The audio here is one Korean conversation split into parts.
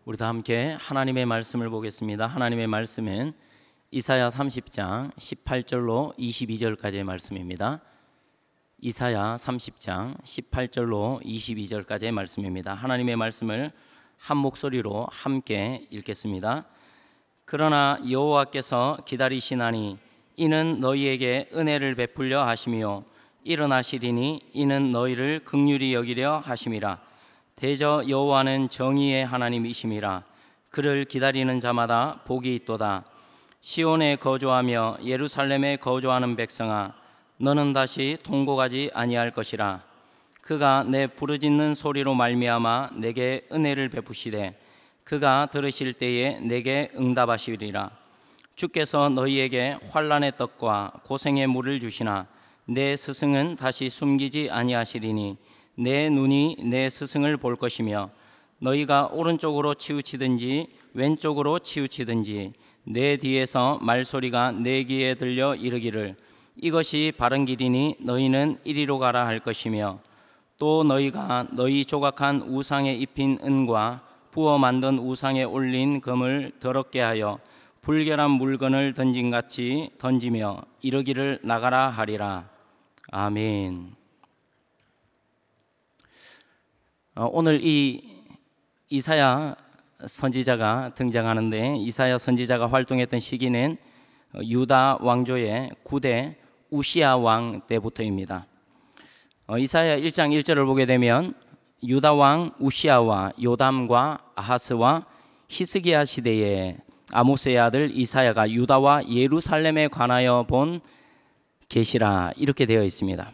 우리 다 함께 하나님의 말씀을 보겠습니다. 하나님의 말씀은 이사야 30장 18절로 22절까지의 말씀입니다. 이사야 30장 18절로 22절까지의 말씀입니다. 하나님의 말씀을 한 목소리로 함께 읽겠습니다. 그러나 여호와께서 기다리시나니 이는 너희에게 은혜를 베풀려 하심이요 일어나시리니 이는 너희를 긍휼히 여기려 하심이라. 대저 여호와는 정의의 하나님이심이라. 그를 기다리는 자마다 복이 있도다. 시온에 거주하며 예루살렘에 거주하는 백성아, 너는 다시 통곡하지 아니할 것이라. 그가 내 부르짖는 소리로 말미암아 내게 은혜를 베푸시되 그가 들으실 때에 내게 응답하시리라. 주께서 너희에게 환난의 떡과 고생의 물을 주시나 내 스승은 다시 숨기지 아니하시리니 내 눈이 내 스승을 볼 것이며 너희가 오른쪽으로 치우치든지 왼쪽으로 치우치든지 내 뒤에서 말소리가 내 귀에 들려 이르기를 이것이 바른 길이니 너희는 이리로 가라 할 것이며 또 너희가 너희 조각한 우상에 입힌 은과 부어 만든 우상에 올린 금을 더럽게 하여 불결한 물건을 던진같이 던지며 이르기를 나가라 하리라. 아멘. 오늘 이 이사야 선지자가 등장하는데, 이사야 선지자가 활동했던 시기는 유다 왕조의 9대 우시야 왕 때부터입니다. 이사야 1장 1절을 보게 되면 유다 왕 우시야와 요담과 아하스와 히스기야 시대에 아모스의 아들 이사야가 유다와 예루살렘에 관하여 본 계시라, 이렇게 되어 있습니다.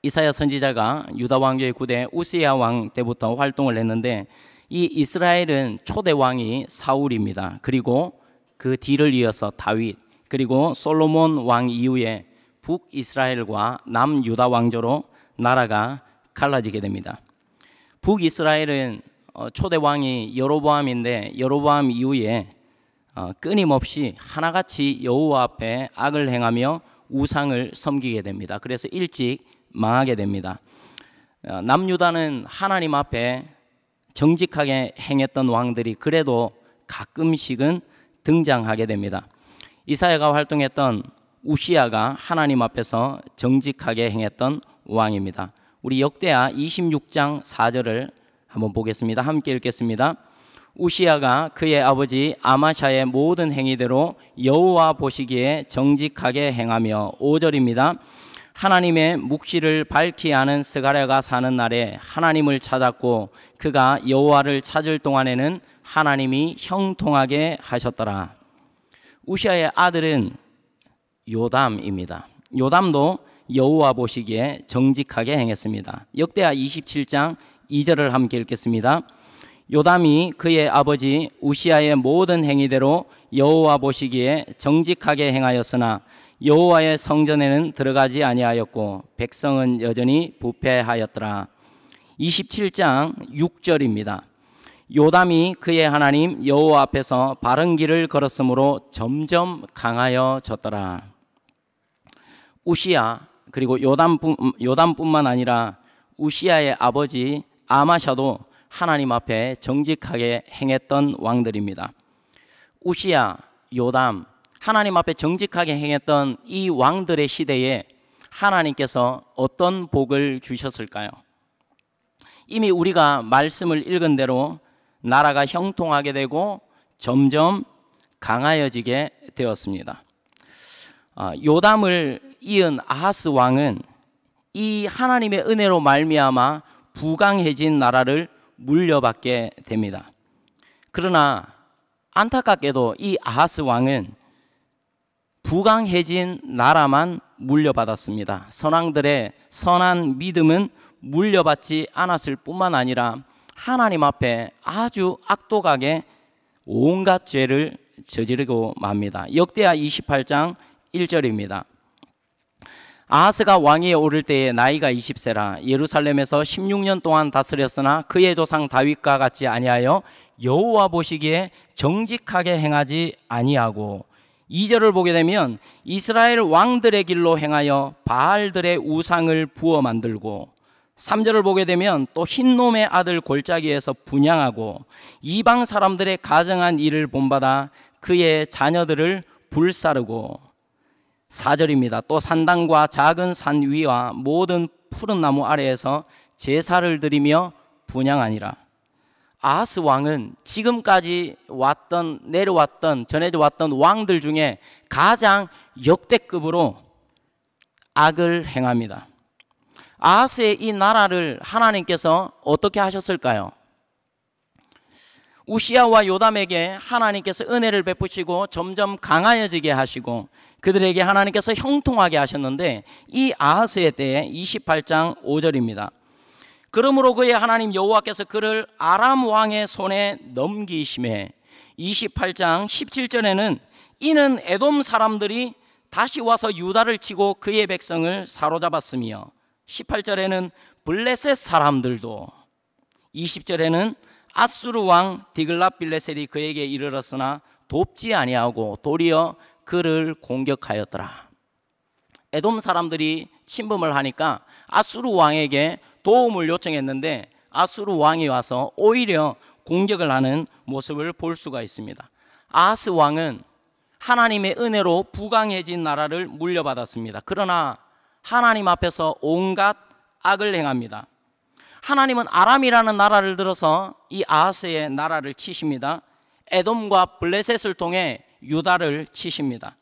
이사야 선지자가 유다 왕조의 9대 우시야 왕 때부터 활동을 했는데, 이 이스라엘은 초대 왕이 사울입니다. 그리고 그 뒤를 이어서 다윗, 그리고 솔로몬 왕 이후에 북이스라엘과 남유다 왕조로 나라가 갈라지게 됩니다. 북이스라엘은 초대 왕이 여로보암인데, 여로보암 이후에 끊임없이 하나같이 여호와 앞에 악을 행하며 우상을 섬기게 됩니다. 그래서 일찍 망하게 됩니다. 남유다는 하나님 앞에 정직하게 행했던 왕들이 그래도 가끔씩은 등장하게 됩니다. 이사야가 활동했던 우시야가 하나님 앞에서 정직하게 행했던 왕입니다. 우리 역대하 26장 4절을 한번 보겠습니다. 함께 읽겠습니다. 우시야가 그의 아버지 아마샤의 모든 행위대로 여호와 보시기에 정직하게 행하며, 5절입니다. 하나님의 묵시를 밝히 아는 스가랴가 사는 날에 하나님을 찾았고 그가 여호와를 찾을 동안에는 하나님이 형통하게 하셨더라. 우시야의 아들은 요담입니다. 요담도 여호와 보시기에 정직하게 행했습니다. 역대하 27장 2절을 함께 읽겠습니다. 요담이 그의 아버지 우시야의 모든 행위대로 여호와 보시기에 정직하게 행하였으나 여호와의 성전에는 들어가지 아니하였고 백성은 여전히 부패하였더라. 27장 6절입니다. 요담이 그의 하나님 여호와 앞에서 바른 길을 걸었으므로 점점 강하여졌더라. 우시야, 그리고 요담뿐만 아니라 우시야의 아버지 아마샤도 하나님 앞에 정직하게 행했던 왕들입니다. 우시야, 요담, 하나님 앞에 정직하게 행했던 이 왕들의 시대에 하나님께서 어떤 복을 주셨을까요? 이미 우리가 말씀을 읽은 대로 나라가 형통하게 되고 점점 강하여지게 되었습니다. 요담을 이은 아하스 왕은 이 하나님의 은혜로 말미암아 부강해진 나라를 물려받게 됩니다. 그러나 안타깝게도 이 아하스 왕은 부강해진 나라만 물려받았습니다. 선왕들의 선한 믿음은 물려받지 않았을 뿐만 아니라 하나님 앞에 아주 악독하게 온갖 죄를 저지르고 맙니다. 역대하 28장 1절입니다. 아하스가 왕위에 오를 때에 나이가 20세라 예루살렘에서 16년 동안 다스렸으나 그의 조상 다윗과 같이 아니하여 여호와 보시기에 정직하게 행하지 아니하고, 2절을 보게 되면 이스라엘 왕들의 길로 행하여 바알들의 우상을 부어 만들고, 3절을 보게 되면 또 흰놈의 아들 골짜기에서 분향하고 이방 사람들의 가정한 일을 본받아 그의 자녀들을 불사르고, 4절입니다. 또 산당과 작은 산 위와 모든 푸른 나무 아래에서 제사를 드리며 분향하니라. 아하스 왕은 지금까지 내려왔던 전해져 왔던 왕들 중에 가장 역대급으로 악을 행합니다. 아하스의 이 나라를 하나님께서 어떻게 하셨을까요? 우시야와 요담에게 하나님께서 은혜를 베푸시고 점점 강하여지게 하시고 그들에게 하나님께서 형통하게 하셨는데, 이 아하스의 때에 28장 5절입니다. 그러므로 그의 하나님 여호와께서 그를 아람 왕의 손에 넘기심에, 28장 17절에는 이는 에돔 사람들이 다시 와서 유다를 치고 그의 백성을 사로잡았으며, 18절에는 블레셋 사람들도, 20절에는 아수르 왕 디글랏빌레셀이 그에게 이르렀으나 돕지 아니하고 도리어 그를 공격하였더라. 에돔 사람들이 침범을 하니까 아수르 왕에게 도움을 요청했는데 아수르 왕이 와서 오히려 공격을 하는 모습을 볼 수가 있습니다. 아하스 왕은 하나님의 은혜로 부강해진 나라를 물려받았습니다. 그러나 하나님 앞에서 온갖 악을 행합니다. 하나님은 아람이라는 나라를 들어서 이 아하스의 나라를 치십니다. 에돔과 블레셋을 통해 유다를 치십니다.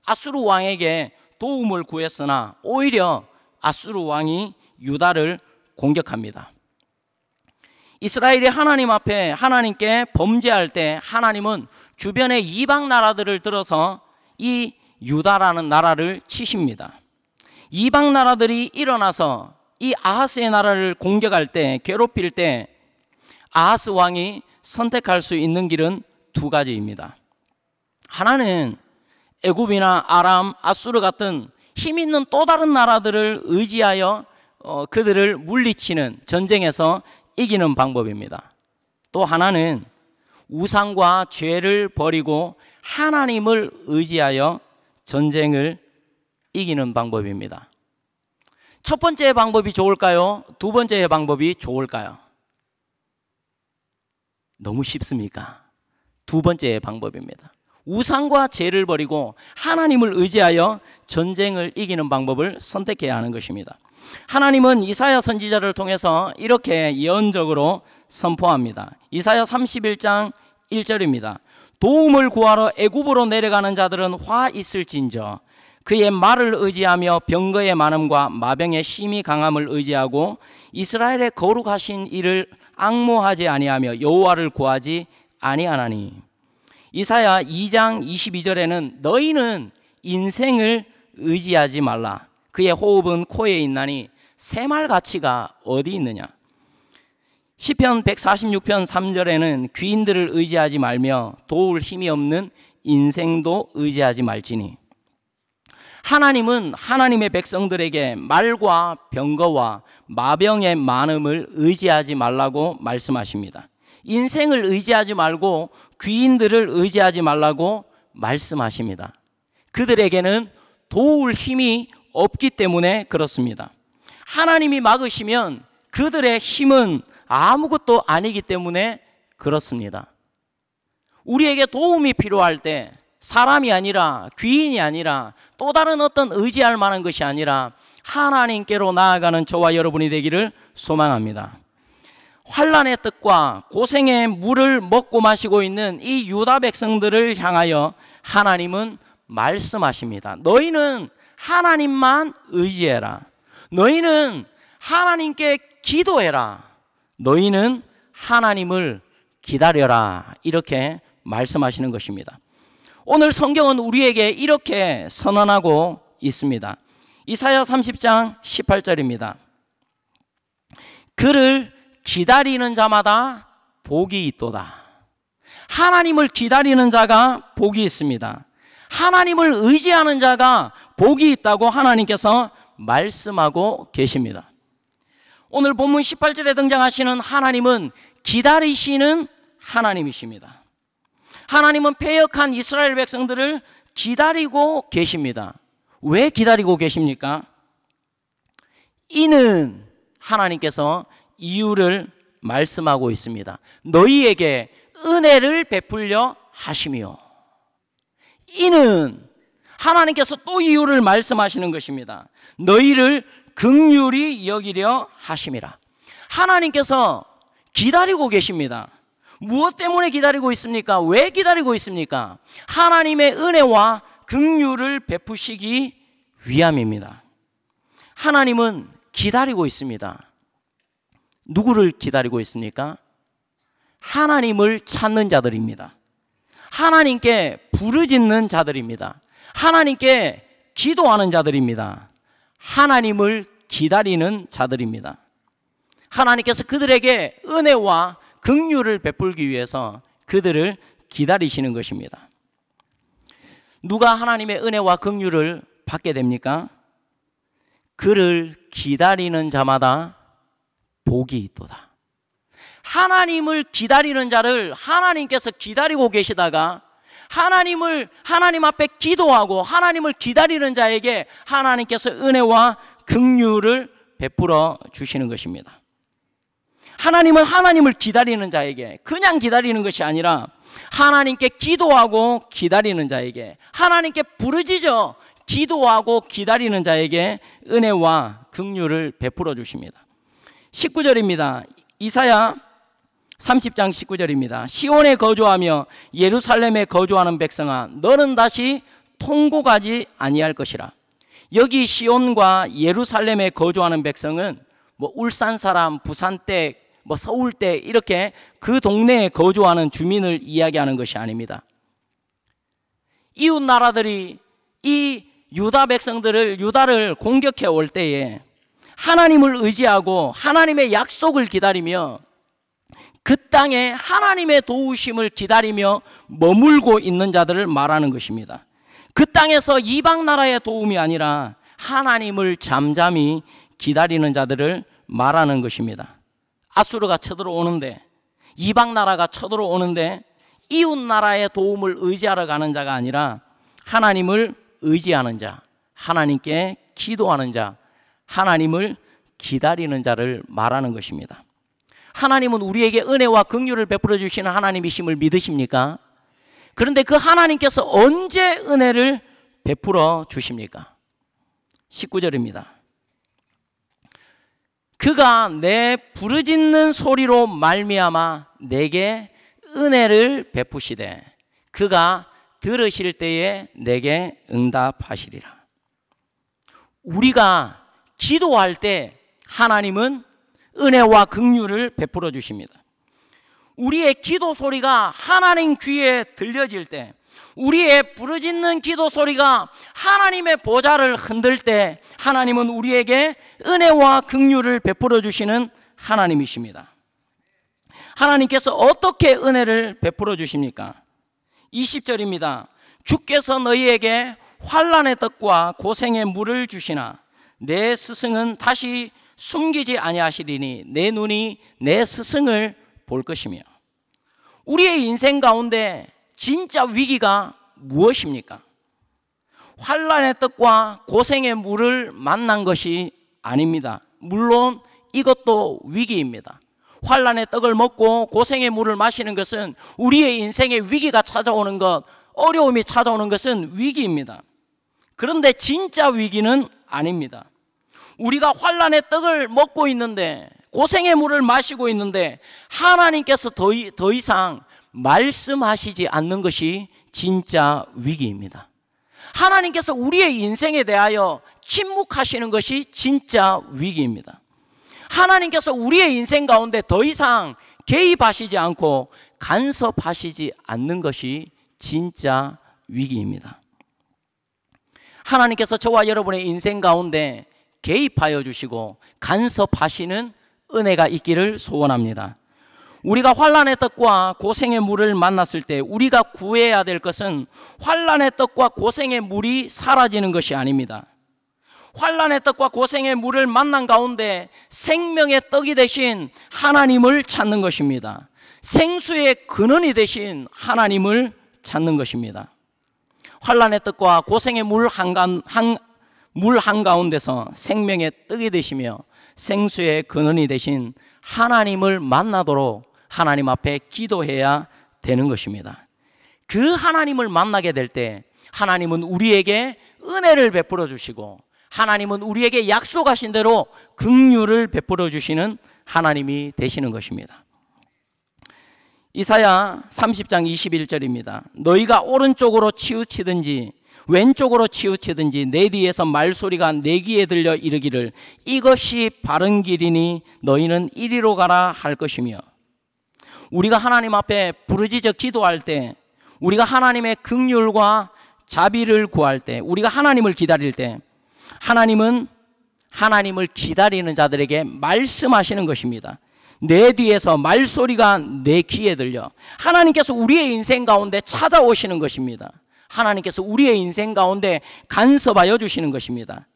아수르 왕에게 도움을 구했으나 오히려 아수르 왕이 유다를 공격합니다. 이스라엘이 하나님 앞에 하나님께 범죄할 때 하나님은 주변의 이방 나라들을 들어서 이 유다라는 나라를 치십니다. 이방 나라들이 일어나서 이 아하스의 나라를 공격할 때, 괴롭힐 때 아하스 왕이 선택할 수 있는 길은 두 가지입니다. 하나는 애굽이나 아람, 아수르 같은 힘 있는 또 다른 나라들을 의지하여 그들을 물리치는 전쟁에서 이기는 방법입니다. 또 하나는 우상과 죄를 버리고 하나님을 의지하여 전쟁을 이기는 방법입니다. 첫 번째 방법이 좋을까요? 두 번째 방법이 좋을까요? 너무 쉽습니까? 두 번째 방법입니다. 우상과 죄를 버리고 하나님을 의지하여 전쟁을 이기는 방법을 선택해야 하는 것입니다. 하나님은 이사야 선지자를 통해서 이렇게 예언적으로 선포합니다. 이사야 31장 1절입니다. 도움을 구하러 애굽으로 내려가는 자들은 화 있을진저 그의 말을 의지하며 병거의 많음과 마병의 심히 강함을 의지하고 이스라엘의 거룩하신 이를 앙모하지 아니하며 여호와를 구하지 아니하나니. 이사야 2장 22절에는 너희는 인생을 의지하지 말라. 그의 호흡은 코에 있나니 새말 가치가 어디 있느냐. 시편 146편 3절에는 귀인들을 의지하지 말며 도울 힘이 없는 인생도 의지하지 말지니. 하나님은 하나님의 백성들에게 말과 병거와 마병의 많음을 의지하지 말라고 말씀하십니다. 인생을 의지하지 말고 귀인들을 의지하지 말라고 말씀하십니다. 그들에게는 도울 힘이 없기 때문에 그렇습니다. 하나님이 막으시면 그들의 힘은 아무것도 아니기 때문에 그렇습니다. 우리에게 도움이 필요할 때 사람이 아니라 귀인이 아니라 또 다른 어떤 의지할 만한 것이 아니라 하나님께로 나아가는 저와 여러분이 되기를 소망합니다. 환난의 뜻과 고생의 물을 먹고 마시고 있는 이 유다 백성들을 향하여 하나님은 말씀하십니다. 너희는 하나님만 의지해라. 너희는 하나님께 기도해라. 너희는 하나님을 기다려라. 이렇게 말씀하시는 것입니다. 오늘 성경은 우리에게 이렇게 선언하고 있습니다. 이사야 30장 18절입니다. 그를 기다리는 자마다 복이 있도다. 하나님을 기다리는 자가 복이 있습니다. 하나님을 의지하는 자가 복이 있다고 하나님께서 말씀하고 계십니다. 오늘 본문 18절에 등장하시는 하나님은 기다리시는 하나님이십니다. 하나님은 패역한 이스라엘 백성들을 기다리고 계십니다. 왜 기다리고 계십니까? 이는 하나님께서 이유를 말씀하고 있습니다. 너희에게 은혜를 베풀려 하심이요. 이는 하나님께서 또 이유를 말씀하시는 것입니다. 너희를 긍휼히 여기려 하심이라. 하나님께서 기다리고 계십니다. 무엇 때문에 기다리고 있습니까? 왜 기다리고 있습니까? 하나님의 은혜와 긍휼을 베푸시기 위함입니다. 하나님은 기다리고 있습니다. 누구를 기다리고 있습니까? 하나님을 찾는 자들입니다. 하나님께 부르짖는 자들입니다. 하나님께 기도하는 자들입니다. 하나님을 기다리는 자들입니다. 하나님께서 그들에게 은혜와 긍휼을 베풀기 위해서 그들을 기다리시는 것입니다. 누가 하나님의 은혜와 긍휼을 받게 됩니까? 그를 기다리는 자마다 복이 있도다. 하나님을 기다리는 자를 하나님께서 기다리고 계시다가 하나님 앞에 기도하고 하나님을 기다리는 자에게 하나님께서 은혜와 긍휼을 베풀어 주시는 것입니다. 하나님은 하나님을 기다리는 자에게, 그냥 기다리는 것이 아니라 하나님께 기도하고 기다리는 자에게, 하나님께 부르짖어 기도하고 기다리는 자에게 은혜와 긍휼을 베풀어 주십니다. 19절입니다. 이사야 30장 19절입니다. 시온에 거주하며 예루살렘에 거주하는 백성아, 너는 다시 통곡하지 아니할 것이라. 여기 시온과 예루살렘에 거주하는 백성은 울산 사람, 부산댁, 서울댁 이렇게 그 동네에 거주하는 주민을 이야기하는 것이 아닙니다. 이웃 나라들이 이 유다 백성들을, 유다를 공격해 올 때에 하나님을 의지하고 하나님의 약속을 기다리며 그 땅에 하나님의 도우심을 기다리며 머물고 있는 자들을 말하는 것입니다. 그 땅에서 이방 나라의 도움이 아니라 하나님을 잠잠히 기다리는 자들을 말하는 것입니다. 아수르가 쳐들어오는데, 이방 나라가 쳐들어오는데 이웃 나라의 도움을 의지하러 가는 자가 아니라 하나님을 의지하는 자, 하나님께 기도하는 자, 하나님을 기다리는 자를 말하는 것입니다. 하나님은 우리에게 은혜와 긍휼을 베풀어 주시는 하나님이심을 믿으십니까? 그런데 그 하나님께서 언제 은혜를 베풀어 주십니까? 19절입니다. 그가 내 부르짖는 소리로 말미암아 내게 은혜를 베푸시되 그가 들으실 때에 내게 응답하시리라. 우리가 기도할 때 하나님은 은혜와 긍휼을 베풀어 주십니다. 우리의 기도 소리가 하나님 귀에 들려질 때, 우리의 부르짖는 기도 소리가 하나님의 보좌를 흔들 때 하나님은 우리에게 은혜와 긍휼을 베풀어 주시는 하나님이십니다. 하나님께서 어떻게 은혜를 베풀어 주십니까? 20절입니다. 주께서 너희에게 환난의 떡과 고생의 물을 주시나 내 스승은 다시 숨기지 아니하시리니 내 눈이 내 스승을 볼 것이며. 우리의 인생 가운데 진짜 위기가 무엇입니까? 환난의 떡과 고생의 물을 만난 것이 아닙니다. 물론 이것도 위기입니다. 환난의 떡을 먹고 고생의 물을 마시는 것은 우리의 인생에 위기가 찾아오는 것, 어려움이 찾아오는 것은 위기입니다. 그런데 진짜 위기는 아닙니다. 우리가 환난의 떡을 먹고 있는데, 고생의 물을 마시고 있는데 하나님께서 더 이상 말씀하시지 않는 것이 진짜 위기입니다. 하나님께서 우리의 인생에 대하여 침묵하시는 것이 진짜 위기입니다. 하나님께서 우리의 인생 가운데 더 이상 개입하시지 않고 간섭하시지 않는 것이 진짜 위기입니다. 하나님께서 저와 여러분의 인생 가운데 개입하여 주시고 간섭하시는 은혜가 있기를 소원합니다. 우리가 환난의 떡과 고생의 물을 만났을 때 우리가 구해야 될 것은 환난의 떡과 고생의 물이 사라지는 것이 아닙니다. 환난의 떡과 고생의 물을 만난 가운데 생명의 떡이 되신 하나님을 찾는 것입니다. 생수의 근원이 되신 하나님을 찾는 것입니다. 환난의 떡과 고생의 물 한가운데서 생명의 떡이 되시며 생수의 근원이 되신 하나님을 만나도록 하나님 앞에 기도해야 되는 것입니다. 그 하나님을 만나게 될 때 하나님은 우리에게 은혜를 베풀어 주시고 하나님은 우리에게 약속하신 대로 긍휼을 베풀어 주시는 하나님이 되시는 것입니다. 이사야 30장 21절입니다. 너희가 오른쪽으로 치우치든지 왼쪽으로 치우치든지 내 뒤에서 말소리가 내 귀에 들려 이르기를 이것이 바른 길이니 너희는 이리로 가라 할 것이며, 우리가 하나님 앞에 부르짖어 기도할 때, 우리가 하나님의 긍휼과 자비를 구할 때, 우리가 하나님을 기다릴 때 하나님은 하나님을 기다리는 자들에게 말씀하시는 것입니다. 내 뒤에서 말소리가 내 귀에 들려. 하나님께서 우리의 인생 가운데 찾아오시는 것입니다. 하나님께서 우리의 인생 가운데 간섭하여 주시는 것입니다.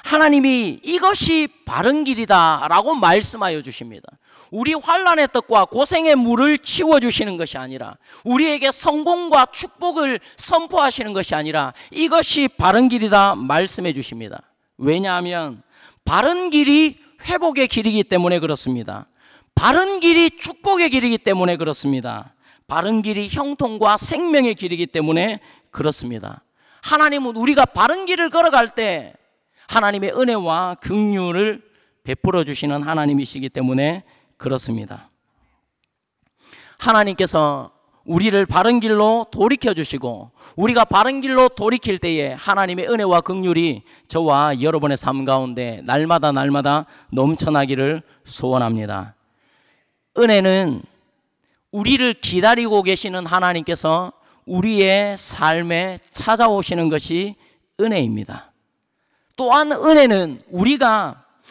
하나님이 이것이 바른 길이다 라고 말씀하여 주십니다. 우리 환난의 떡과 고생의 물을 치워주시는 것이 아니라, 우리에게 성공과 축복을 선포하시는 것이 아니라 이것이 바른 길이다 말씀해 주십니다. 왜냐하면 바른 길이 회복의 길이기 때문에 그렇습니다. 바른 길이 축복의 길이기 때문에 그렇습니다. 바른 길이 형통과 생명의 길이기 때문에 그렇습니다. 하나님은 우리가 바른 길을 걸어갈 때 하나님의 은혜와 긍휼을 베풀어 주시는 하나님이시기 때문에 그렇습니다. 하나님께서 우리를 바른 길로 돌이켜 주시고 우리가 바른 길로 돌이킬 때에 하나님의 은혜와 긍휼이 저와 여러분의 삶 가운데 날마다 넘쳐나기를 소원합니다. 은혜는 우리를 기다리고 계시는 하나님께서 우리의 삶에 찾아오시는 것이 은혜입니다. 또한 은혜는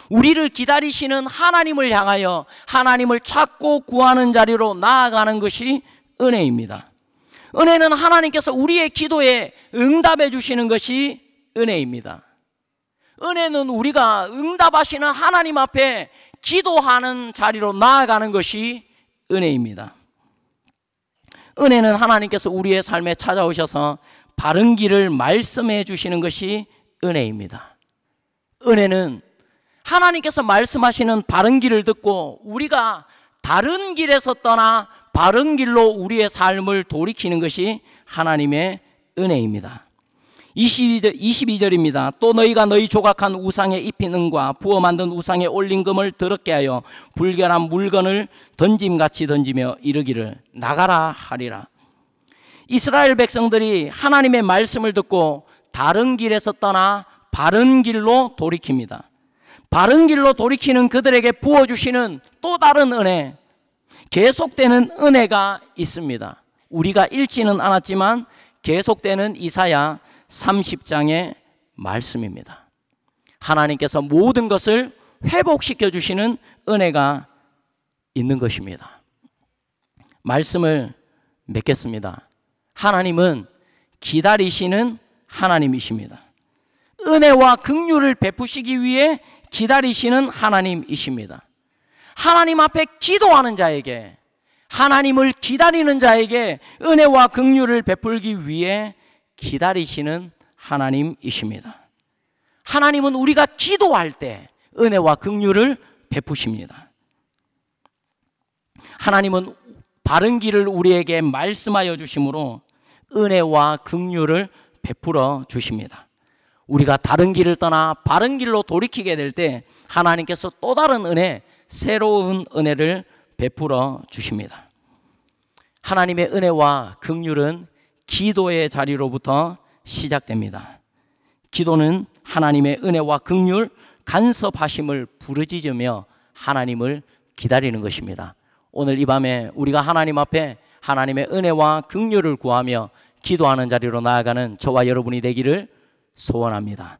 우리를 기다리시는 하나님을 향하여 하나님을 찾고 구하는 자리로 나아가는 것이 은혜입니다. 은혜는 하나님께서 우리의 기도에 응답해 주시는 것이 은혜입니다. 은혜는 우리가 응답하시는 하나님 앞에 기도하는 자리로 나아가는 것이 은혜입니다. 은혜는 하나님께서 우리의 삶에 찾아오셔서 바른 길을 말씀해 주시는 것이 은혜입니다. 은혜는 하나님께서 말씀하시는 바른 길을 듣고 우리가 다른 길에서 떠나 바른 길로 우리의 삶을 돌이키는 것이 하나님의 은혜입니다. 22절입니다. 또 너희가 너희 조각한 우상에 입힌 은과 부어 만든 우상에 올린 금을 더럽게 하여 불결한 물건을 던짐같이 던지며 이르기를 나가라 하리라. 이스라엘 백성들이 하나님의 말씀을 듣고 다른 길에서 떠나 바른 길로 돌이킵니다. 바른 길로 돌이키는 그들에게 부어주시는 또 다른 은혜, 계속되는 은혜가 있습니다. 우리가 읽지는 않았지만 계속되는 이사야 30장의 말씀입니다. 하나님께서 모든 것을 회복시켜 주시는 은혜가 있는 것입니다. 말씀을 맺겠습니다. 하나님은 기다리시는 하나님이십니다. 은혜와 긍휼을 베푸시기 위해 기다리시는 하나님이십니다. 하나님 앞에 기도하는 자에게, 하나님을 기다리는 자에게 은혜와 긍휼을 베풀기 위해 기다리시는 하나님이십니다. 하나님은 우리가 기도할 때 은혜와 긍휼을 베푸십니다. 하나님은 바른 길을 우리에게 말씀하여 주심으로 은혜와 긍휼을 베풀어 주십니다. 우리가 다른 길을 떠나 바른 길로 돌이키게 될 때 하나님께서 또 다른 은혜, 새로운 은혜를 베풀어 주십니다. 하나님의 은혜와 긍휼은 기도의 자리로부터 시작됩니다. 기도는 하나님의 은혜와 긍휼, 간섭하심을 부르짖으며 하나님을 기다리는 것입니다. 오늘 이 밤에 우리가 하나님 앞에 하나님의 은혜와 긍휼을 구하며 기도하는 자리로 나아가는 저와 여러분이 되기를 소원합니다.